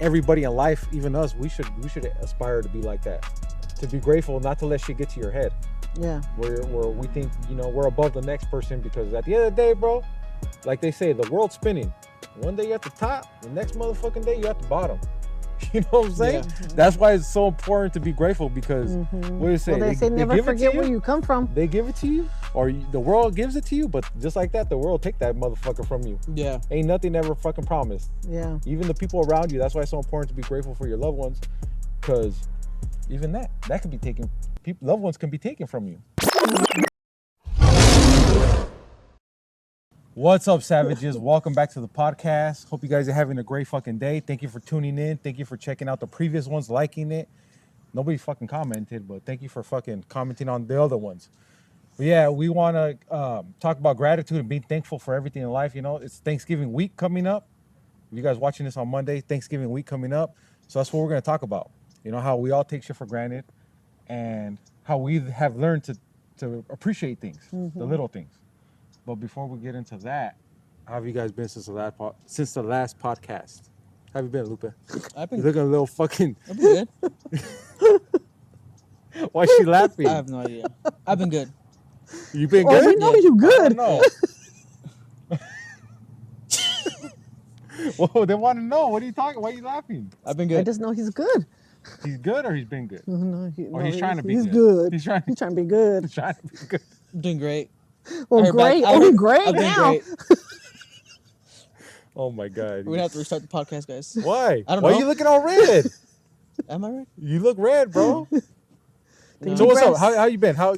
everybody in life, even us, we should aspire to be like that. To be grateful, not to let shit get to your head. Yeah. Where we think, you know, we're above the next person, because at the end of the day, bro, like they say, the world's spinning. One day you're at the top, the next motherfucking day you're at the bottom. You know what I'm saying? Yeah. That's why it's so important to be grateful, because what do they say? Well, they say never forget where you come from. They give it to you, or the world gives it to you, but just like that, the world take that motherfucker from you. Yeah. Ain't nothing ever fucking promised. Yeah. Even the people around you. That's why it's so important to be grateful for your loved ones, because even that could be taken. Loved ones can be taken from you. What's up, savages? Welcome back to the podcast. Hope you guys are having a great fucking day. Thank you for tuning in. Thank you for checking out the previous ones, liking it. Nobody fucking commented, but thank you for fucking commenting on the other ones. But yeah, we want to talk about gratitude and being thankful for everything in life. You know, it's Thanksgiving week coming up. If you guys watching this on Monday, Thanksgiving week coming up. So that's what we're going to talk about. You know, how we all take shit for granted and how we have learned to appreciate things, the little things. But before we get into that, how have you guys been since the last podcast? How have you been, Lupe? I've been. You looking a little fucking. I've been good. Why is she laughing? I have no idea. I've been good. You been Oh, good? we know you good. No. Whoa, they want to know. What are you talking? Why are you laughing? I've been I good. just know he's good. He's good, or he's been good? No, He's trying to be he's good. good. He's trying to be good. He's trying to be good. I'm doing great. Well, I great. heard back- Great I've been now. great. Oh my God. We're gonna have to restart the podcast, guys. Why? I don't Why know. are you looking all red? Am I right? You look red, bro. No. So what's up? breaths. How you been? I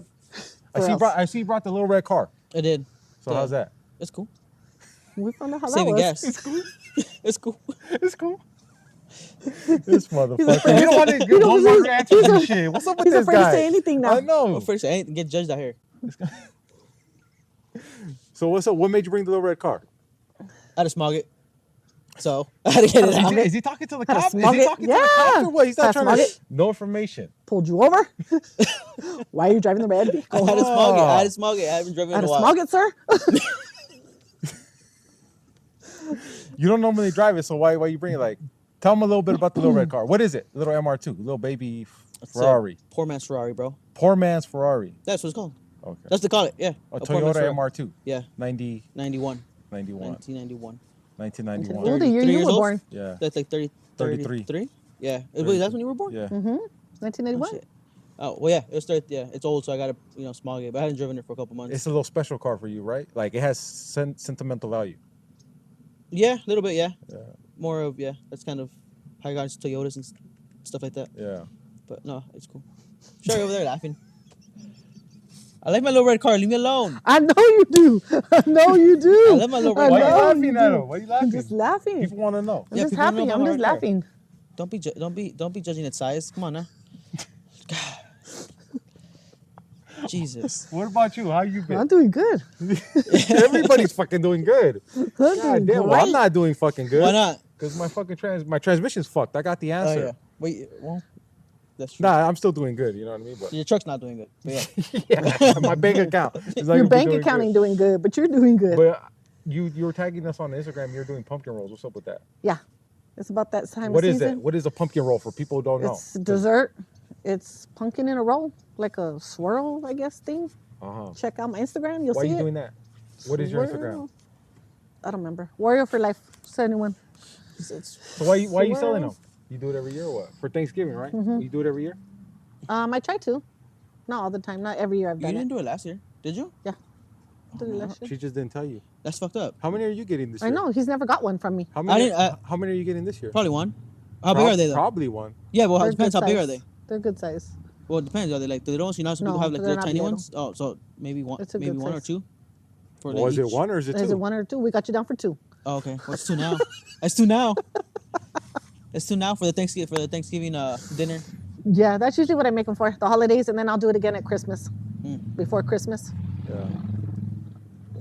Where see you brought the little red car. I did. So Yeah. how's that? It's cool. We found out how Saving that was. gas. It's cool. It's cool. It's cool. This motherfucker. You don't want to give one more answers and shit. What's up with He's this afraid guy? to say anything now. I know. Well, first, I ain't get judged out here. So what's up? What made you bring the little red car? I had to smog it. So I had to get it out. Is he talking to the Had to cop? Is smug he it? talking to the cop or what? He's not Had to trying to. smug it? No information. Pulled you over. Why are you driving the red I vehicle? had to smog it. I had to smog it. I haven't driven I in had a to while. smog it, sir. You don't normally drive it, so why you bring it? Like, tell him a little bit about the little red car. What is it? Little MR2, little baby It's Ferrari. a poor man's Ferrari, bro. Poor man's Ferrari. That's what it's called. Okay. That's what they call it. Yeah. A poor man's Toyota Ferrari. MR2. Yeah. 90, 91. 91. 1991. 1991. Ooh, the year 33 you years were old? born. Yeah. That's like 33. 33? Yeah. Wait, that's when you were born? Yeah. Mm-hmm. Oh, 1981. shit. Oh, well, yeah. It was 30, yeah. It's old, so I got to, smog it. But I hadn't driven it for a couple months. It's a little special car for you, right? Like, it has sentimental value. Yeah, a little bit, yeah. Yeah. More of, yeah. That's kind of how I got into Toyotas and stuff like that. Yeah. But no, it's cool. Sure, over there laughing. I like my little red car. Leave me alone. I know you do. I know you do. I love my little I red Why are you car. know laughing you at do. him? Why are you laughing? I'm just laughing. People want to know. I'm Yeah, just people happy. know I'm my just hard laughing. Don't be judging its size. Come on now. God. Jesus. What about you? How you been? I'm doing good. Everybody's fucking doing good. I'm God doing damn. Well, I'm great. not doing fucking good. Why not? Because my fucking my transmission's fucked. I got the Oh answer. yeah. Wait. Well, that's true. Nah, I'm still doing good. You know what I mean? But Your truck's not doing good. But yeah. yeah, my bank account. Is not Your gonna be bank doing account good. ain't doing good, but you're doing good. But you were tagging us on Instagram. You're doing pumpkin rolls. What's up with that? Yeah, it's about that time What of is season. it? What is a pumpkin roll for people who don't know? It's dessert. It's pumpkin in a roll, like a swirl, I guess, thing. Uh-huh. Check out my Instagram. You'll Why are see you it. doing that? What is your Instagram? Swirl. I don't remember. Warrior for life. Send anyone. It's, So why are you selling Swirl. them? You do it every year or what? For Thanksgiving, right? Mm-hmm. You do it every year? I try to. Not all the time. Not every year I've you done didn't it. do it last year, did you? Did it last year. She just didn't tell you. That's fucked up. How many are you getting this year? I know. He's never got one from me. How many? didn't- how many are you getting this year? Probably one. How big are they though? Probably one. Yeah, well, They're it depends good how big are size. they. They're good size. Well, it depends. Are they like? Do they don't see now some No, people have like they're little not tiny little. ones? Oh, so maybe one, It's a maybe good one or size. two. For Was it each? one or is it two? Is it one or two? We got you down for two. Oh, okay. What's two now? It's two now. It's two now for the Thanksgiving dinner. Yeah, that's usually what I make them for the holidays, and then I'll do it again at Christmas, before Christmas. Yeah.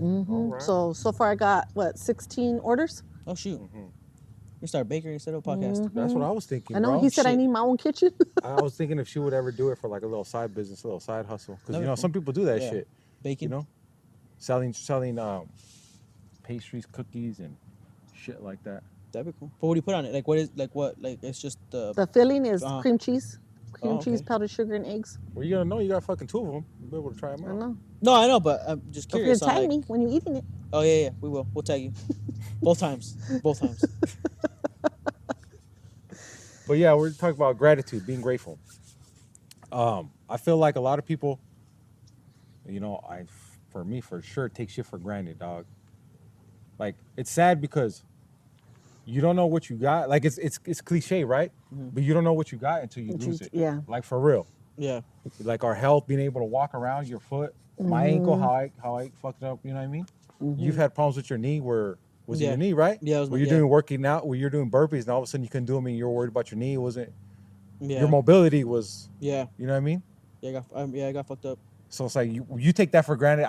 Mm-hmm. Alright. So far I got 16 orders. Oh shoot. You start a bakery instead of a podcast. That's what I was thinking. I know bro. he said I shit. need my own kitchen. I was thinking if she would ever do it for like a little side business, a little side hustle, because That'd you know be some people do that Yeah. shit. Baking. You know, selling pastries, cookies, and shit like that. That'd be cool. But what do you put on it? Like, what is like what? Like, it's just the. The filling is Uh-huh. cream cheese, Oh, okay. powdered sugar, and eggs. Well, you gotta know you got fucking 2 of them. You'll be able to try them I out. know. No, I know, but I'm just Don't forget curious to on tag like. me when you're eating it. Oh yeah, we will. We'll tag you. Both times. Both times. But yeah, we're talking about gratitude, being grateful. I feel like a lot of people, for me, for sure, take shit for granted, dog. Like, it's sad because you don't know what you got. Like, it's cliche, right? Mm-hmm. But you don't know what you got until you lose it. Yeah. Like, for real. Yeah. Like, our health, being able to walk around, your foot, my ankle, how I fucked up, you know what I mean? You've had problems with your knee where, was it Yeah. your knee, right? Yeah, it was where my- you're doing working out, where you're doing burpees, and all of a sudden you couldn't do them and you're worried about your knee. It wasn't, Yeah. your mobility was, Yeah. you know what I mean? Yeah. I got fucked up. So it's like you take that for granted.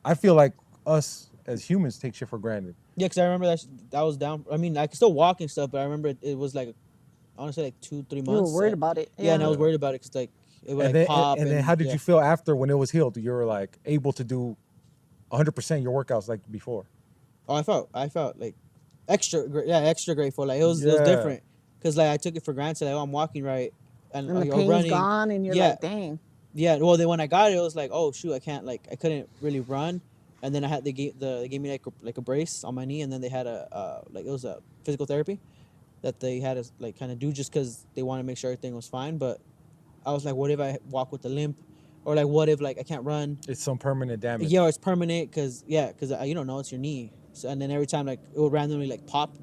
I feel like us as humans take shit for granted. Yeah, because I remember that was down. I mean, I could still walk and stuff, but I remember it was like, honestly, like 2-3 months. You were worried about it. Yeah, and I was worried about it because like it would And like then pop. and then how did yeah. you feel after when it was healed? You were like able to do 100% your workouts like before. Oh, I felt like extra grateful. Like it was Yeah. different because like I took it for granted. Like, oh, I'm walking right and And the or pain's running. gone, and you're Yeah. like, dang. Yeah, well, then when I got it, it was like, oh shoot, I couldn't really run, and then they gave me like a brace on my knee, and then they had like it was a physical therapy that they had us like kind of do just because they wanted to make sure everything was fine. But I was like, what if I walk with a limp, or like what if like I can't run? It's some permanent damage. Yeah, or it's permanent because you don't know it's your knee. So, and then every time like it would randomly like pop,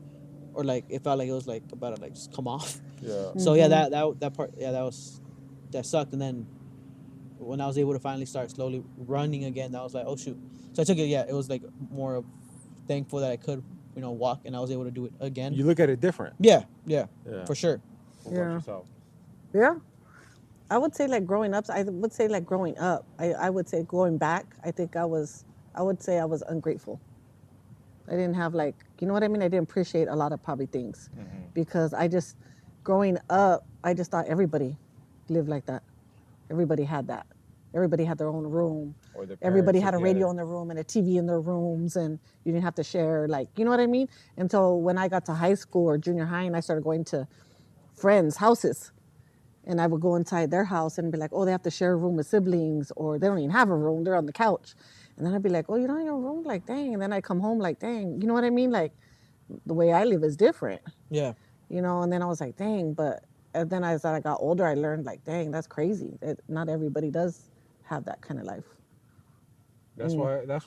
or like it felt like it was like about to like just come off. Yeah. So yeah, that part that sucked, and then when I was able to finally start slowly running again, I was like, oh shoot. So I took it. Yeah, it was like more of thankful that I could, walk, and I was able to do it again. You look at it different. Yeah, for sure. What about Yeah. yourself? Yeah. I would say like growing up, I would say like growing up, I would say going back, I would say I was ungrateful. I didn't have like, you know what I mean? I didn't appreciate a lot of probably things because growing up, I just thought everybody lived like that. Everybody had that. Everybody had their own room. Or their Everybody parents had a together. radio in their room and a TV in their rooms, and you didn't have to share, like, you know what I mean? Until when I got to high school or junior high and I started going to friends' houses. And I would go inside their house and be like, oh, they have to share a room with siblings, or they don't even have a room, they're on the couch. And then I'd be like, oh, you don't have a room? Like, dang. And then I come home like, dang, you know what I mean? Like, the way I live is different, Yeah, and then I was like, dang. And then as I got older, I learned like, dang, that's crazy. Not everybody does have that kind of life. That's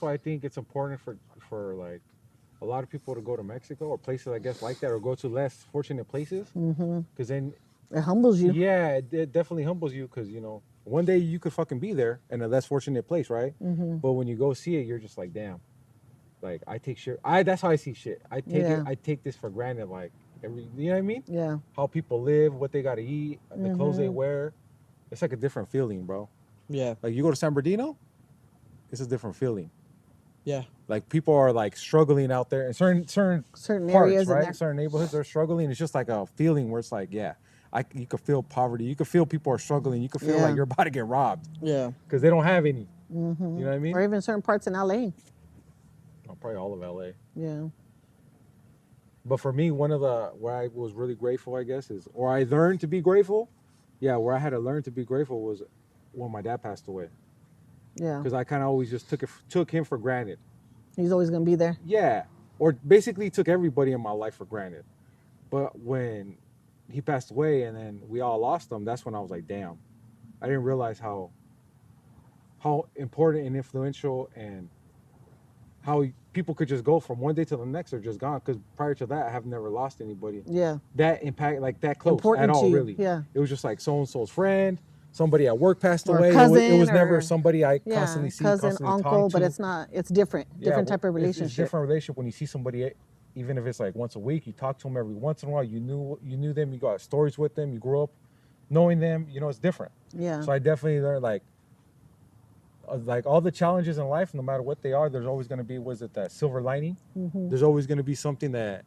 why I think it's important for like a lot of people to go to Mexico or places I guess like that, or go to less fortunate places. Because then It humbles you. yeah, it definitely humbles you because one day you could fucking be there in a less fortunate place, right? But when you go see it, you're just like, damn. Like I take shit. That's how I see shit. I take Yeah. it. I take this for granted. Like you know what I mean? Yeah. How people live, what they gotta eat, the clothes they wear. It's like a different feeling, bro. yeah, Like you go to San Bernardino, it's a different feeling. yeah, Like people are like struggling out there in certain Certain parts, areas in right? there. Certain neighborhoods are struggling. It's just like a feeling where it's like, yeah, you could feel poverty. You could feel people are struggling. You could feel Yeah. like you're about to get robbed yeah, because they don't have any. You know what I mean? Or even certain parts in LA. Oh, probably all of LA. Yeah. But for me, where I was really grateful, I guess, or I learned to be grateful. Yeah, where I had to learn to be grateful was when my dad passed away. Yeah. Because I kind of always just took him for granted. He's always going to be there. Yeah, or basically took everybody in my life for granted. But when he passed away and then we all lost him, that's when I was like, damn, I didn't realize how important and influential and how people could just go from one day to the next or just gone. Because prior to that, I have never lost anybody Yeah. that impact, like that close Important at all, to you, really. yeah. It was just like so-and-so's friend, somebody at work passed Or a away. cousin It was never or- somebody I Yeah. constantly see, Cousin, constantly uncle, talk but to. it's different. Different type of It's relationship. different relationship when you see somebody, even if it's like once a week, you talk to them every once in a while. You knew them. You got stories with them. You grew up knowing them. It's different. Yeah. So I definitely learned like all the challenges in life, no matter what they are, there's always going to be that silver lining. There's always going to be something that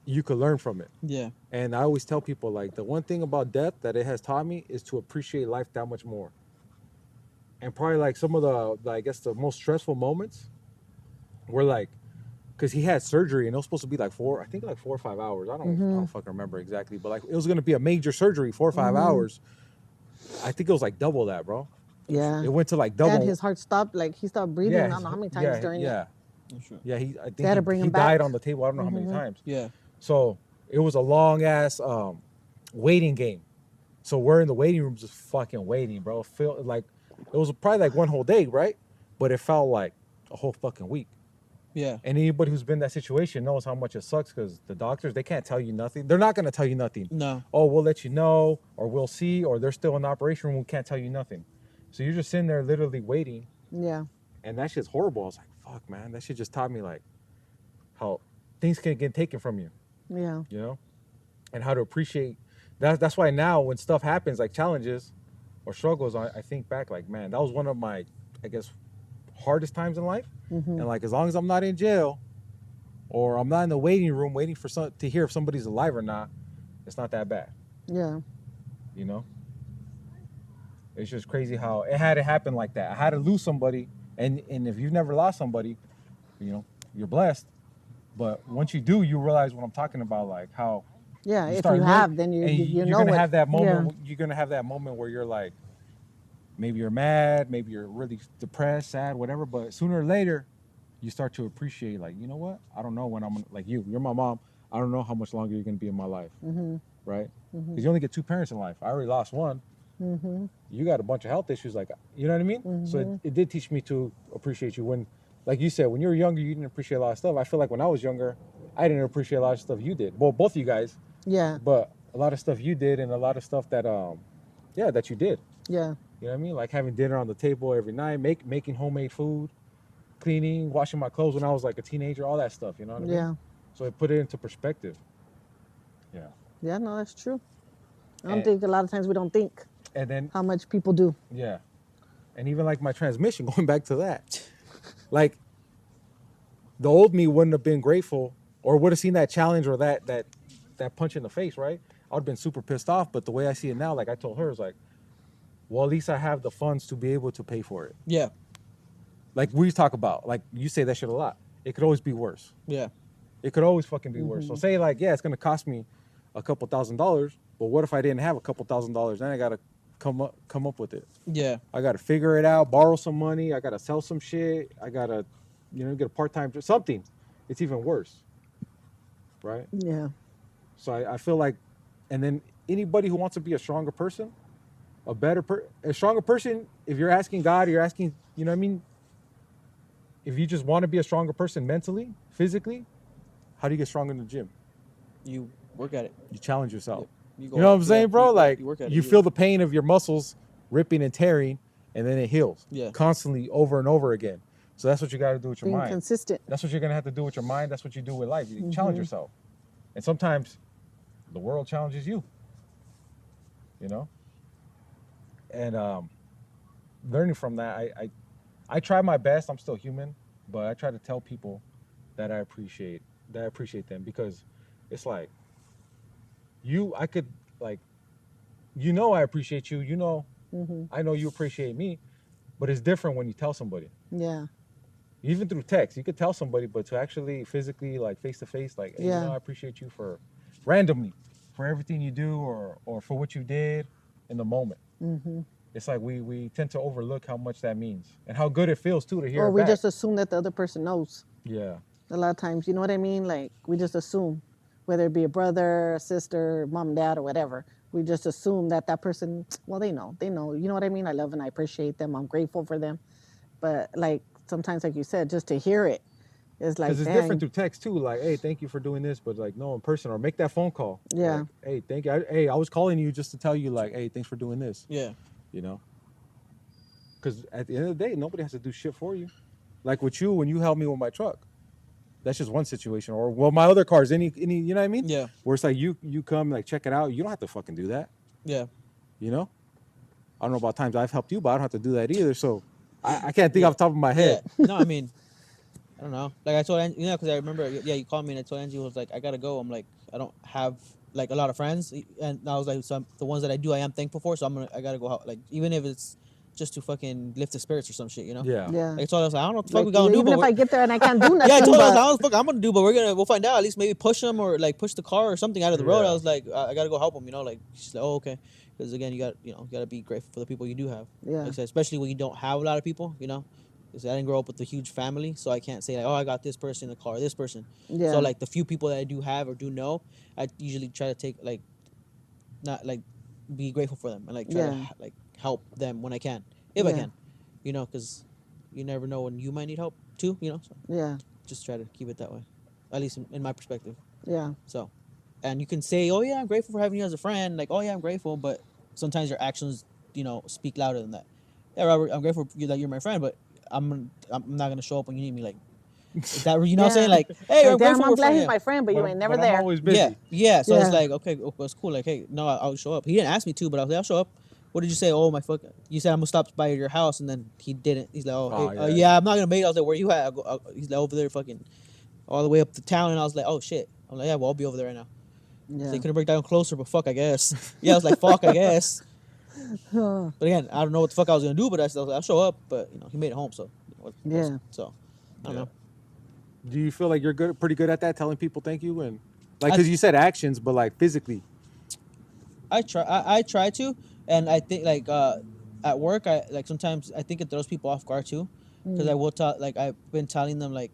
you could learn from it. yeah, And I always tell people like the one thing about death that it has taught me is to appreciate life that much more. And probably like some of the I guess the most stressful moments were like, because he had surgery and it was supposed to be like 4 or 5 hours. I don't fucking remember exactly, but like it was gonna be a major surgery, 4 or 5 hours. I think it was like double that, bro. Yeah. It went to like double. And his heart stopped. Like he stopped breathing. I don't know how many times during it. That's true. Yeah. I They had to think bring he him died back. on the table. I don't know how many times. Yeah. So it was a long ass waiting game. So we're in the waiting room just fucking waiting, bro. It was probably like one whole day, right? But it felt like a whole fucking week. Yeah. And anybody who's been in that situation knows how much it sucks because the doctors, they can't tell you nothing. They're not going to tell you nothing. No. Oh, we'll let you know, or we'll see, or they're still in the operation room. We can't tell you nothing. So you're just sitting there literally waiting. Yeah. And that shit's horrible. I was like, fuck, man. That shit just taught me like how things can get taken from you, Yeah. you know? And how to appreciate. That's why now when stuff happens, like challenges or struggles, I think back like, man, that was one of my, I guess, hardest times in life. And like as long as I'm not in jail or I'm not in the waiting room waiting for to hear if somebody's alive or not, it's not that bad. Yeah. You know? It's just crazy how it had to happen like that. I had to lose somebody, and if you've never lost somebody, you know, you're blessed. But once you do, you realize what I'm talking about, like how Yeah. you If start you learn- have, then you you're know gonna what. have that moment. Yeah. You're gonna have that moment where you're like, maybe you're mad, maybe you're really depressed, sad, whatever. But sooner or later, you start to appreciate, like, you know what? I don't know when I'm like you're my mom. I don't know how much longer you're gonna be in my life, right? Because you only get two parents in life. I already lost one. You got a bunch of health issues, like, you know what I mean? So it did teach me to appreciate you when, like you said, when you were younger, you didn't appreciate a lot of stuff. I feel like when I was younger, I didn't appreciate a lot of stuff you did. Well, both of you guys, Yeah. but a lot of stuff you did and a lot of stuff that, that you did. Yeah. You know what I mean? Like having dinner on the table every night, making homemade food, cleaning, washing my clothes when I was like a teenager, all that stuff, you know what I mean? Yeah. So it put it into perspective. Yeah. Yeah. No, that's true. I don't think a lot of times we don't think And then, how much people do. yeah. And even like my transmission, going back to that, like the old me wouldn't have been grateful or would have seen that challenge or that punch in the face, right? I would have been super pissed off. But the way I see it now, like I told her, is like, well, at least I have the funds to be able to pay for it. Yeah. Like we talk about, like you say that shit a lot. It could always be worse. Yeah. It could always fucking be worse. So say like, yeah, it's gonna cost me a couple $1,000s, but what if I didn't have a couple $1,000s? Then I gotta come up with it. Yeah. I gotta figure it out, borrow some money. I gotta sell some shit. I gotta, get a part-time job, something. It's even worse, right? Yeah. So I feel like, and then anybody who wants to be a stronger person, a stronger person, if you're asking God, you're asking, you know what I mean? If you just want to be a stronger person mentally, physically, how do you get stronger in the gym? You work at it. You challenge yourself. You You know what I'm saying, bro? Like you work at it. you feel the pain of your muscles ripping and tearing, and then it heals. Yeah. Constantly over and over again. So that's what you got to do with your Being mind. consistent. That's what you're gonna have to do with your mind. That's what you do with life. You challenge yourself, and sometimes the world challenges you. You know. And learning from that, I try my best. I'm still human, but I try to tell people that I appreciate them because it's like I could like, I appreciate you. I know you appreciate me, but it's different when you tell somebody. Yeah. Even through text, you could tell somebody, but to actually physically, like face to face, like, hey, Yeah. I appreciate you for randomly for everything you do or for what you did in the moment. It's like we tend to overlook how much that means and how good it feels too to hear. Or it we back. just assume that the other person knows. Yeah. A lot of times, you know what I mean? Like we just assume, whether it be a brother, a sister, mom, and dad, or whatever. We just assume that person, well, they know. You know what I mean? I love and I appreciate them. I'm grateful for them. But like sometimes, like you said, just to hear it is like, Because it's dang. different through text too. Like, hey, thank you for doing this, but like, no, in person or make that phone call. Yeah. Like, hey, thank you. Hey, I was calling you just to tell you, like, hey, thanks for doing this. Yeah. You know. Because at the end of the day, nobody has to do shit for you. Like with you, when you helped me with my truck, that's just one situation. Or well, my other cars, any, you know what I mean? Yeah. Where it's like you come like check it out. You don't have to fucking do that. Yeah. You know. I don't know about times I've helped you, but I don't have to do that either. So I can't think off the top of my head. Yeah. No, I mean, I don't know. Like I told Angie, because I remember, you called me and I told Angie, was like, I gotta go. I'm like, I don't have like a lot of friends, and I was like, the ones that I do, I am thankful for. So I gotta go out. Like even if it's just to fucking lift the spirits or some shit, you know? Yeah. Yeah. Like, I told us, I don't know what the fuck Like, we gonna do, even but if I we're- get there and I can't do nothing, yeah, I told us, I but don't know what the fuck I'm gonna do, but we'll find out. At least maybe push them or like push the car or something out of the road. Yeah. I was like, I gotta go help them, you know? Like, she's like, oh, okay. Because again, you gotta be grateful for the people you do have. Yeah. Like I said, especially when you don't have a lot of people, you know? Because I didn't grow up with a huge family, so I can't say like, oh, I got this person in the car, this person. yeah, So like the few people that I do have or do know, I usually try to take like, not like, be grateful for them and like try to Yeah. like help them when I can, if I Yeah. can, you know, because you never know when you might need help too, you know. So yeah, just try to keep it that way, at least in my perspective. yeah, So, and you can say, oh yeah, I'm grateful for having you as a friend, like, oh yeah, I'm grateful, but sometimes your actions, you know, speak louder than that. Yeah, Robert, I'm grateful for you that you're my friend, but I'm not gonna show up when you need me. Like, is that you know what I'm saying? Yeah. Like, hey, I'm Like, damn, grateful I'm we're glad friends. he's Yeah. my friend, but you ain't never I'm there. always busy. Yeah, yeah. So it's Yeah. like, okay, well, it's cool. Like, hey, no, I'll show up. He didn't ask me to, but I was like, I'll show up. What did you say? Oh my fuck! You said I'm gonna stop by your house, and then he didn't. He's like, oh, Oh, hey, yeah. yeah, I'm not gonna make it. I was like, where you at? He's like, over there, fucking, all the way up to town, and I was like, oh shit. I'm like, yeah, well, I'll be over there right now. Yeah. So he couldn't break down closer, but fuck, I guess. Yeah, I was like, fuck, I guess. Huh. But again, I don't know what the fuck I was gonna do, but I was like, I'll show up. But you know, he made it home, so Yeah. So I don't Yeah. know. Do you feel like you're pretty good at that, telling people thank you, and like I- because you said actions, but like physically? I try to, and I think like at work, I like sometimes I think it throws people off guard too, because I will tell like I've been telling them like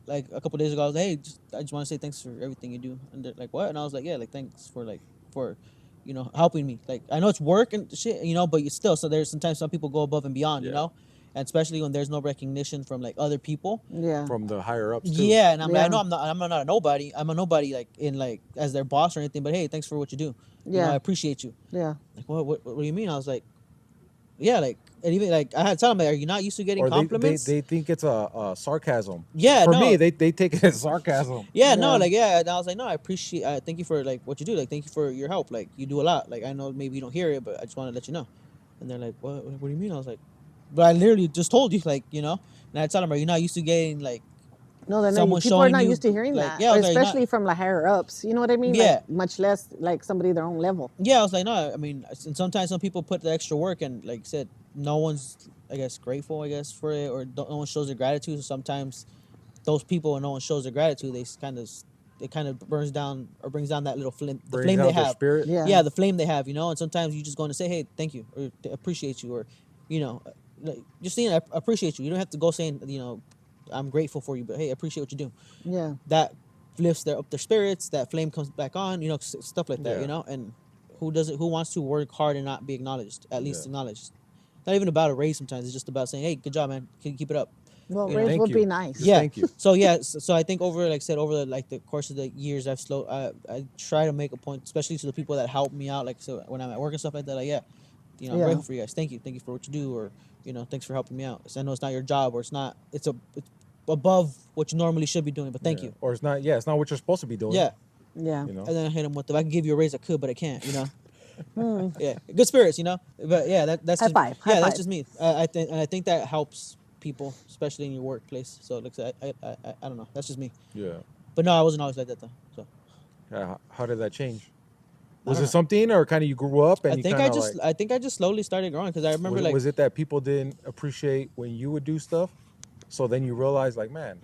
a couple days ago I was like, hey, I just want to say thanks for everything you do, and they're like, what? And I was like, yeah, like thanks for you know, helping me. Like I know it's work and shit, you know, but you still, so there's sometimes some people go above and beyond, you Yeah. know, and especially when there's no recognition from like other people. Yeah. From the higher ups too. Yeah, and I'm like, I Yeah. know I'm not a nobody. I'm a nobody like in like as their boss or anything. But hey, thanks for what you do. You know, Yeah. I appreciate you. Yeah. Like, what do you mean? I was like, yeah, like, and even like I had to tell them, like, are you not used to getting Or compliments? they think it's a sarcasm. Yeah, For no. me, they take it as sarcasm. Yeah, no, Yeah. like, yeah. And I was like, no, I appreciate. Thank you for like what you do. Like, thank you for your help. Like, you do a lot. Like, I know maybe you don't hear it, but I just want to let you know. And they're like, what do you mean? I was like, but I literally just told you, like, you know. And I tell them, are you not used to getting like No, they're someone not, people are showing not you, used to hearing like, that, yeah, I or was like, not- especially from the higher ups. You know what I mean? Yeah. Like, much less like somebody their own level. Yeah, I was like, no, I mean, and sometimes some people put the extra work and, like I said, no one's, I guess, grateful, I guess, for it, or no one shows their gratitude. So sometimes those people, when no one shows their gratitude, it kind of burns down or brings down that little flame, the Brings flame out they their have. spirit. Yeah. Yeah, the flame they have, you know. And sometimes you just going to say, hey, thank you, or appreciate you, or, you know, like, just saying, I appreciate you. You don't have to go saying, you know, I'm grateful for you, but hey, I appreciate what you do. Yeah. That lifts up their spirits. That flame comes back on, you know, stuff like that, Yeah. you know. And who wants to work hard and not be acknowledged, at least Yeah. acknowledged. Not even about a raise sometimes, it's just about saying, hey, good job, man, can you keep it up? Well, You know. raise Thank would you. be nice. Just Yeah. thank you. So yeah, so I think over, like I said, over the, like the course of the years, I try to make a point, especially to the people that help me out, like, so when I'm at work and stuff like that, like, yeah, you know, I'm Yeah. grateful for you guys, thank you for what you do, or, you know, thanks for helping me out. So I know it's not your job, or it's above what you normally should be doing, but thank Yeah. you. Or it's not. Yeah, it's not what you're supposed to be doing. Yeah. Yeah. You know. And then I hit him with, if I could give you a raise, I could, but I can't, you know. Yeah, good spirits, you know. But yeah, that's High just, five, high yeah, that's five. just me. I think that helps people, especially in your workplace. So like I don't know, that's just me. Yeah. But no, I wasn't always like that though. So Yeah. How did that change? I Was don't it know. something, or kind of you grew up and I you think kind I of just like? I think I just slowly started growing, because I remember like Was it that people didn't appreciate when you would do stuff, so then you realize, like, man,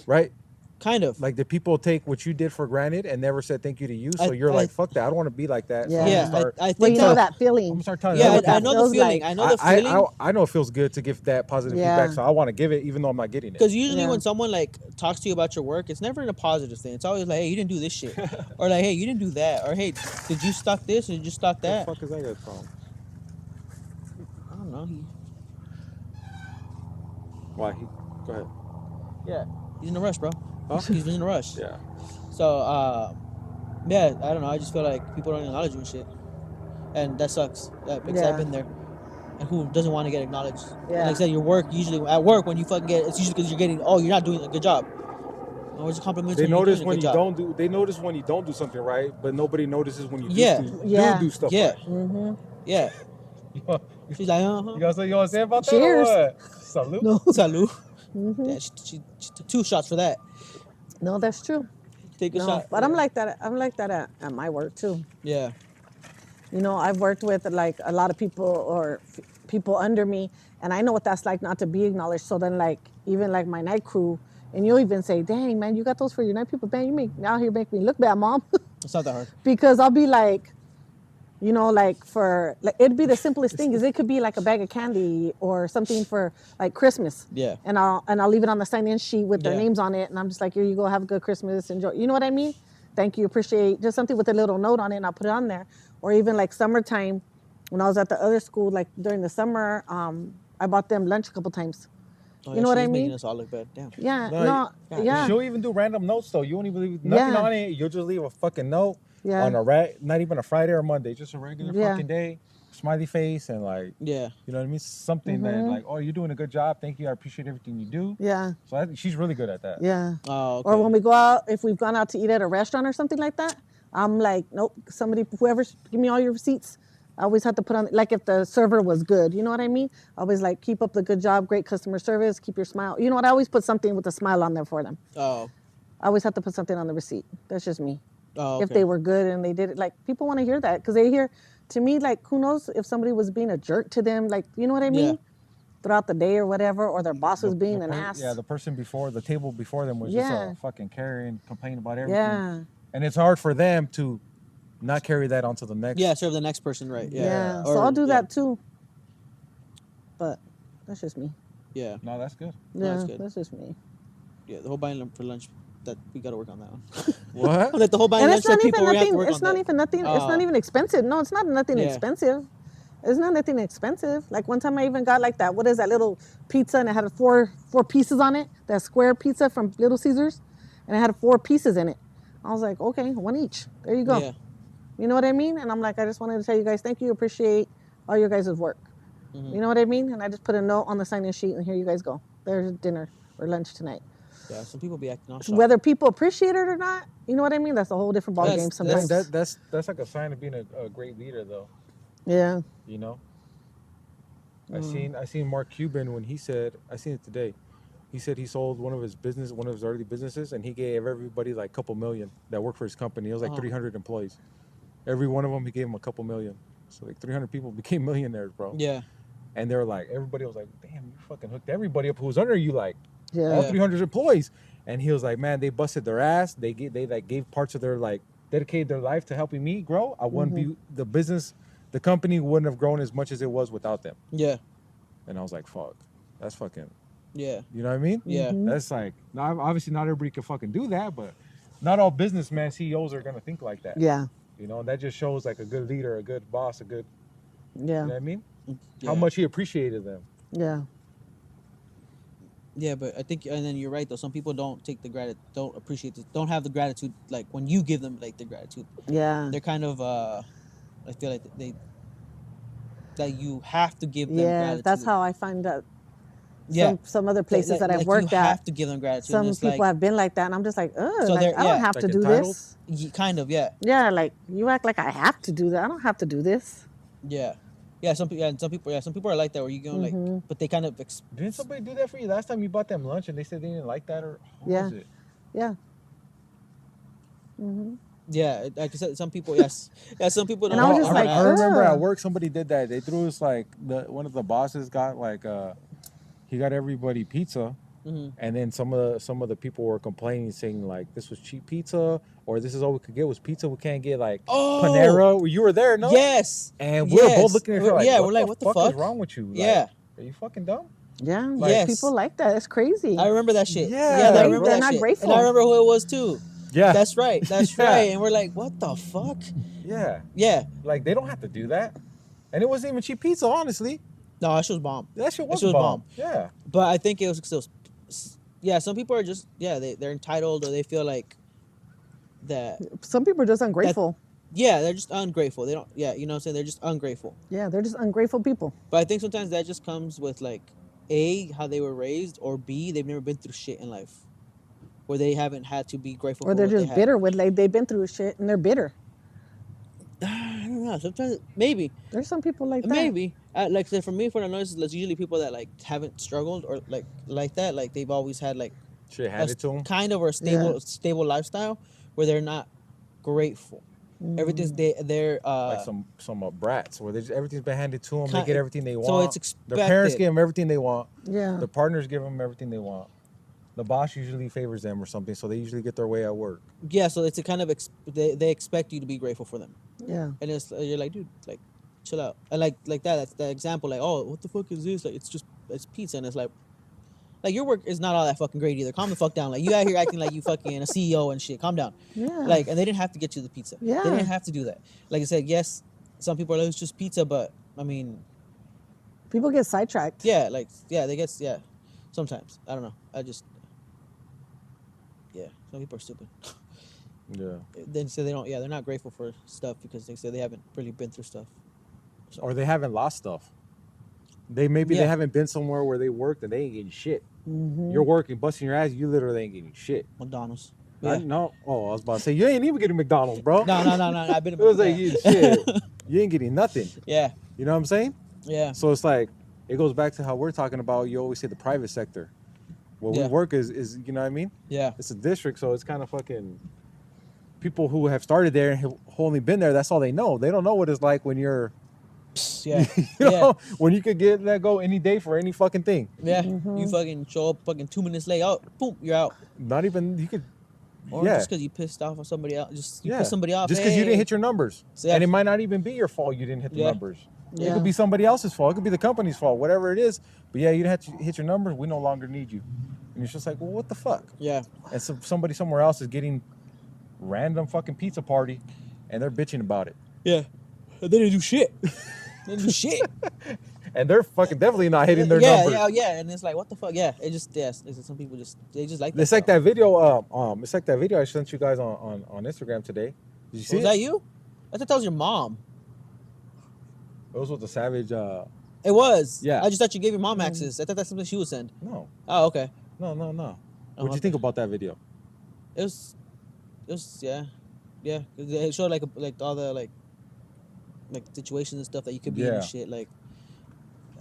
right? kind of. Like, did people take what you did for granted and never said thank you to you? So you're I- like, fuck that, I don't want to be like that. So Yeah. I'm Yeah, gonna start. I Well, think you know that, that I'm feeling. gonna start telling yeah, other what that I know the feels feeling. like. I know the feeling. I know it feels good to give that positive Yeah. feedback, so I want to give it even though I'm not getting it. Because usually Yeah. when someone like talks to you about your work, it's never in a positive thing. It's always like, hey, you didn't do this shit, or like, hey, you didn't do that, or hey, did you stock this or did you stock What the that? fuck is that guy's problem? I don't know. Why he? Go ahead. Yeah, he's in a rush, bro. Huh? He's in a rush. Yeah. So yeah, I don't know. I just feel like people don't acknowledge you and shit, and that sucks. Because Yeah. I've been there, and who doesn't want to get acknowledged? And Yeah. like I said, your work usually at work when you fucking get, it's usually because you're getting, oh, you're not doing a good job. Or it's compliments They when you're notice doing a when good you job. don't do. They notice when you don't do something right, but nobody notices when you Yeah. Yeah. do stuff Yeah. right. Mm-hmm. Yeah. She's like, You got something you want to say about Cheers. that or what? Salute. No. Salud. Mm-hmm. Yeah, she took 2 shots for that. No, that's true. Take a No, shot. but yeah. I'm like that. I'm like that at my work too. Yeah. You know, I've worked with like a lot of people or people under me, and I know what that's like not to be acknowledged. So then, like, even like my night crew, and you'll even say, "Dang, man, you got those for your night people, man. You make out here make me look bad, mom," It's not that hard. because I'll be like, you know, like for like it'd be the simplest thing is it could be like a bag of candy or something for like Christmas. Yeah. And I'll leave it on the sign-in sheet with their Yeah. names on it, and I'm just like, here you go, have a good Christmas, enjoy. You know what I mean? Thank you, appreciate, just something with a little note on it, and I'll put it on there. Or even like summertime, when I was at the other school, like during the summer, I bought them lunch a couple times. Oh, You know what I she's making mean? us all look bad. Damn. Yeah, No, no, yeah, She'll even do random notes though. You won't even leave nothing Yeah. on it. You'll just leave a fucking note Yeah. on not even a Friday or Monday, just a regular Yeah. fucking day, smiley face, and like, Yeah. you know what I mean? Something that like, oh, you're doing a good job. Thank you. I appreciate everything you do. yeah, So I think she's really good at that. yeah. Oh, okay. Or when we go out, if we've gone out to eat at a restaurant or something like that, I'm like, nope, somebody, whoever's, give me all your receipts. I always have to put on, like if the server was good, you know what I mean? I always like, keep up the good job, great customer service, keep your smile. You know what? I always put something with a smile on there for them. Oh. I always have to put something on the receipt. That's just me. Oh, okay. If they were good and they did it, like people want to hear that because they hear, to me, like who knows if somebody was being a jerk to them, like, you know what I mean? Yeah. Throughout the day or whatever, or their boss was being an ass. Yeah, the person before, the table before them was Yeah. just a fucking carrying, complaining about everything. Yeah. And it's hard for them to not carry that onto the next. Yeah, serve the next person right. Yeah. Yeah. So I'll do that too. But that's just me. Yeah. No, that's good. Yeah, that's good. that's just me. Yeah. The whole buying for lunch. That we got to work on that one. What? Like the whole buying And lunch it's not for people. even We have to nothing. work It's on not that. even nothing. It's not even expensive. No, it's not nothing Yeah. expensive. It's not nothing expensive. Like one time I even got like that. What is that little pizza? And it had four pieces on it. That square pizza from Little Caesars, and it had 4 pieces in it. I was like, okay, 1 each. There you go. Yeah. You know what I mean? And I'm like, I just wanted to tell you guys, thank you, appreciate all your guys' work. You know what I mean? And I just put a note on the sign-in sheet, and here you guys go. There's dinner or lunch tonight. Yeah. Some people be acting all So shocked. whether people appreciate it or not, you know what I mean? That's a whole different ball That's- game that's- sometimes. That's like a sign of being a great leader, though. Yeah. You know. I seen Mark Cuban when he said, I seen it today. He said he sold one of his early businesses, and he gave everybody like a couple million that worked for his company. It was like 300 employees. Every one of them, he gave them a couple million. So like 300 people became millionaires, bro. Yeah. And they were like, everybody was like, damn, you fucking hooked everybody up who was under you, like Yeah. all 300 employees. And he was like, man, they busted their ass. They gave parts of their like dedicated their life to helping me grow. I wouldn't be the company wouldn't have grown as much as it was without them. Yeah. And I was like, fuck, that's fucking, Yeah. you know what I mean? Yeah. That's like, obviously not everybody can fucking do that, but not all businessmen, CEOs are gonna think like that. Yeah. You know, and that just shows like a good leader, a good boss, you Yeah. know what I mean? Yeah. How much he appreciated them. Yeah. Yeah, but I think, and then you're right though. Some people don't take the gratitude, don't appreciate it, don't have the gratitude like when you give them like the gratitude. Yeah. They're kind of, I feel like that you have to give them Yeah. gratitude. That's how I find out. Yeah. Some other places that I've like worked you at. have to give them gratitude. Some and it's people like, have been like that, and I'm just like, ugh, So like, they're- I yeah. don't have Like to do entitled? this. kind of, yeah, Yeah, like you act like I have to do that. I don't have to do this. yeah, yeah. Some people are like that where you go like, but they kind of, Didn't somebody do that for you last time you bought them lunch and they said they didn't like that, or what Yeah. was it? Yeah. yeah. Like I said, some people, yes, yeah. Some people don't. And I was just I, like, I remember ugh. at work somebody did that. They threw us like one of the bosses got like he got everybody pizza, and then some of the people were complaining, saying like this was cheap pizza, or this is all we could get was pizza. We can't get like Oh! Panera. You were there, no? Yes. And we were Yes. both looking at her like, Yeah, what we're like, the what the fuck fuck is wrong with you? Like, Yeah. are you fucking dumb? Yeah. Like- Yes. People like that. It's crazy. I remember that shit. Yeah. Yeah, I They're remember that not shit. grateful. And I remember who it was too. Yeah, That's right. That's Yeah. right. And we're like, what the fuck? yeah. Yeah. Like they don't have to do that, and it wasn't even cheap pizza, honestly. No, that shit was bomb. That shit was shit was bomb. bomb. Yeah. But I think it was still, yeah. Some people are just, yeah, they're entitled or they feel like that. Some people are just ungrateful. Yeah, they're just ungrateful. They don't. Yeah, you know what I'm saying. They're just ungrateful. Yeah, they're just ungrateful people. But I think sometimes that just comes with like, A, how they were raised, or B, they've never been through shit in life, where they haven't had to be grateful. Or for they're what they just had. bitter with, like, they've been through shit and they're bitter. I don't know. Sometimes maybe. There's some people like that. Maybe like so for me, for the noise, it's usually people that like haven't struggled or like that. Like they've always had like Shit handed to them. kind of or stable lifestyle where they're not grateful. Everything's they're like some brats where everything's been handed to them. They Kind- get everything they so want. it's Their parents expected. give them everything they want. Yeah. The partners give them everything they want. The boss usually favors them or something, so they usually get their way at work. Yeah, so it's a kind of they expect you to be grateful for them, Yeah. and it's you're like, dude, like, chill out, and like that. That's the example. Like, oh, what the fuck is this? Like, it's pizza, and it's like your work is not all that fucking great either. Calm the fuck down. Like, you out here acting like you fucking a CEO and shit. Calm down. Yeah. Like, and they didn't have to get you the pizza. Yeah. They didn't have to do that. Like I said, yes, some people are like, it's just pizza, but I mean, People get sidetracked. yeah, like, yeah, they get, yeah, sometimes. I don't know. Yeah, some people are stupid. Yeah. Then say they don't, yeah, they're not grateful for stuff because they say they haven't really been through stuff. So, Or they haven't lost stuff. They they Yeah. haven't been somewhere where they worked and they ain't getting shit. Mm-hmm. You're working, busting your ass. You literally ain't getting shit. McDonald's. I, Yeah. no. Oh, I was about to say you ain't even getting McDonald's, bro. No. I've been. It was like yeah. shit. You ain't getting nothing. Yeah. You know what I'm saying? Yeah. So it's like it goes back to how we're talking about. You always say the private sector. Where Yeah. we work is you know what I mean? Yeah. It's a district, so it's kind of fucking people who have started there and have only been there. That's all they know. They don't know what it's like when you're, Yeah. you know, when you could get let go any day for any fucking thing. Yeah. Mm-hmm. You fucking show up fucking 2 minutes late. Oh, boom, you're out. Not even you could. Or Yeah. just because you pissed off on somebody else. Just you Yeah. pissed somebody off. Just because you didn't hey. hit your numbers, So, yeah. and it might not even be your fault. You didn't hit the Yeah. numbers. It Yeah. could be somebody else's fault. It could be the company's fault. Whatever it is. But yeah, you didn't have to hit your numbers. We no longer need you. And it's just like, well, what the fuck? Yeah. And so somebody somewhere else is getting random fucking pizza party, and they're bitching about it. Yeah. They didn't do shit. They didn't do shit. And they're fucking definitely not hitting their yeah, numbers. yeah. And it's like, what the fuck? Yeah. It just, yes. Some people they just like that. It's like stuff. that video. It's like that video I sent you guys on Instagram today. Did you see Was it? that you? I thought that was your mom. It was with the Savage. It was. Yeah. I just thought you gave your mom access. I thought that's something she would send. No, Oh, okay. no. Oh, What'd you okay. think about that video? It was, yeah. It showed like all the like situations and stuff that you could be in Yeah. and shit like,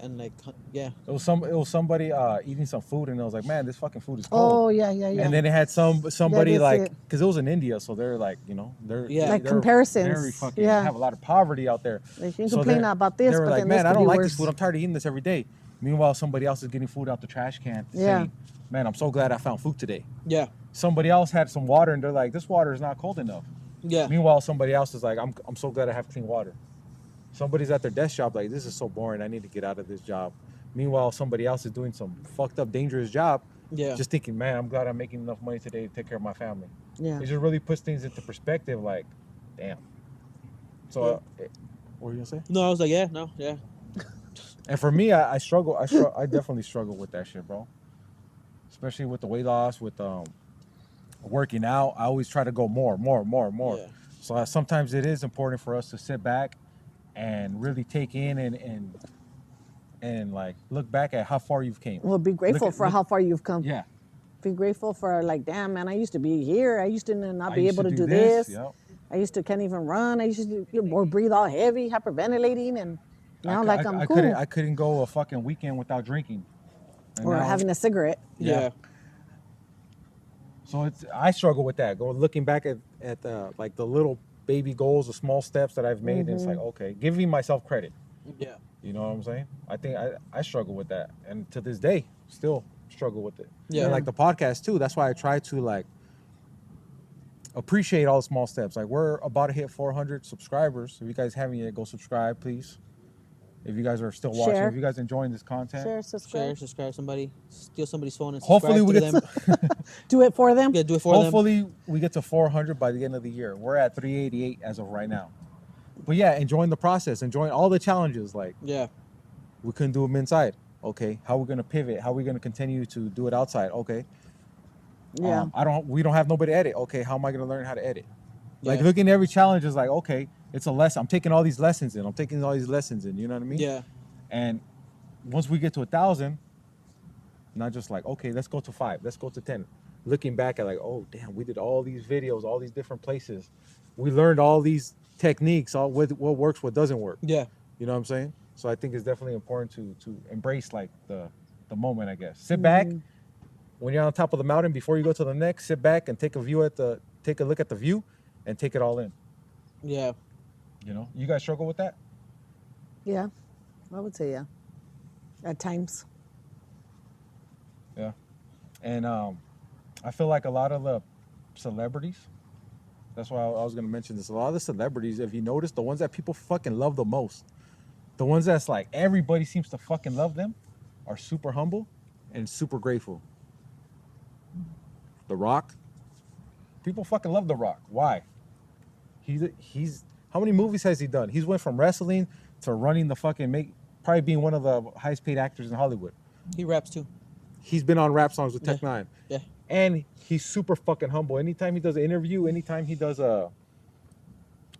and like yeah. It was somebody eating some food, and I was like, man, this fucking food is cold. Oh yeah. And then it had somebody Yeah, like, that's it. because it was in India, so they're like, you know, Yeah. Like they're comparisons. very fucking Yeah. have a lot of poverty out there. They can So complain they're- about this, They were but like, then man, this I could don't be like worse. this food. I'm tired of eating this every day. Meanwhile, somebody else is getting food out the trash can. Yeah. Saying, man, I'm so glad I found food today. Yeah. Somebody else had some water, and they're like, this water is not cold enough. Yeah. Meanwhile, somebody else is like, I'm so glad I have clean water. Somebody's at their desk job like, this is so boring. I need to get out of this job. Meanwhile, somebody else is doing some fucked up, dangerous job. Yeah. Just thinking, man, I'm glad I'm making enough money today to take care of my family. Yeah. It just really puts things into perspective. Like, damn. So, what were you gonna say? No, I was like, yeah, no, yeah. And for me, I struggle. I definitely struggle with that shit, bro. Especially with the weight loss, with working out. I always try to go more. Yeah. So sometimes it is important for us to sit back and really take in and like look back at how far you've came. Well, be grateful for how far you've come. Yeah. Be grateful for like, damn man, I used to be here. I used to not I be used able to do this. this. Yep. I used to can't even run. I used to or breathe all heavy, hyperventilating, and now I'm cool. I couldn't go a fucking weekend without drinking. And or now- having a cigarette. Yeah. So I struggle with that. Looking back at like the little baby goals, the small steps that I've made, and it's like, okay, giving myself credit. Yeah. You know what I'm saying? I think I struggle with that, and to this day, still struggle with it. Yeah. And like the podcast too. That's why I try to like appreciate all the small steps. Like we're about to hit 400 subscribers. If you guys haven't yet, go subscribe, please. If you guys are still watching, Share. if you guys enjoying this content, Share, subscribe. Share, subscribe somebody, steal somebody's phone and hopefully we subscribe get to them. Do it for them. Yeah, do it for them. hopefully we get to 400 by the end of the year. We're at 388 as of right now. But yeah, enjoying the process, enjoying all the challenges. Like Yeah. we couldn't do them inside. Okay, how are we gonna pivot? How are we gonna continue to do it outside? Okay. Yeah. We don't have nobody to edit. Okay, how am I gonna learn how to edit? Like Yeah. looking at every challenge is like, okay, it's a lesson. I'm taking all these lessons in. You know what I mean? Yeah. And once we get to 1,000, not just like, okay, let's go to 5, let's go to 10. Looking back at like, oh damn, we did all these videos, all these different places. We learned all these techniques, all what works, what doesn't work. Yeah. You know what I'm saying? So I think it's definitely important to embrace like the moment, I guess. Sit back when you're on top of the mountain before you go to the next. Sit back and take a look at the view, and take it all in. Yeah. You know, you guys struggle with that? Yeah, I would say yeah. At times. Yeah. And I feel like a lot of the celebrities, that's why I was going to mention this. A lot of the celebrities, if you notice, the ones that people fucking love the most, the ones that's like everybody seems to fucking love them, are super humble and super grateful. The Rock, people fucking love The Rock. Why? He's how many movies has he done? He's went from wrestling to running the fucking probably being one of the highest paid actors in Hollywood. He raps too. He's been on rap songs with Yeah. Tech Nine. Yeah. And he's super fucking humble. Anytime he does an interview, anytime he does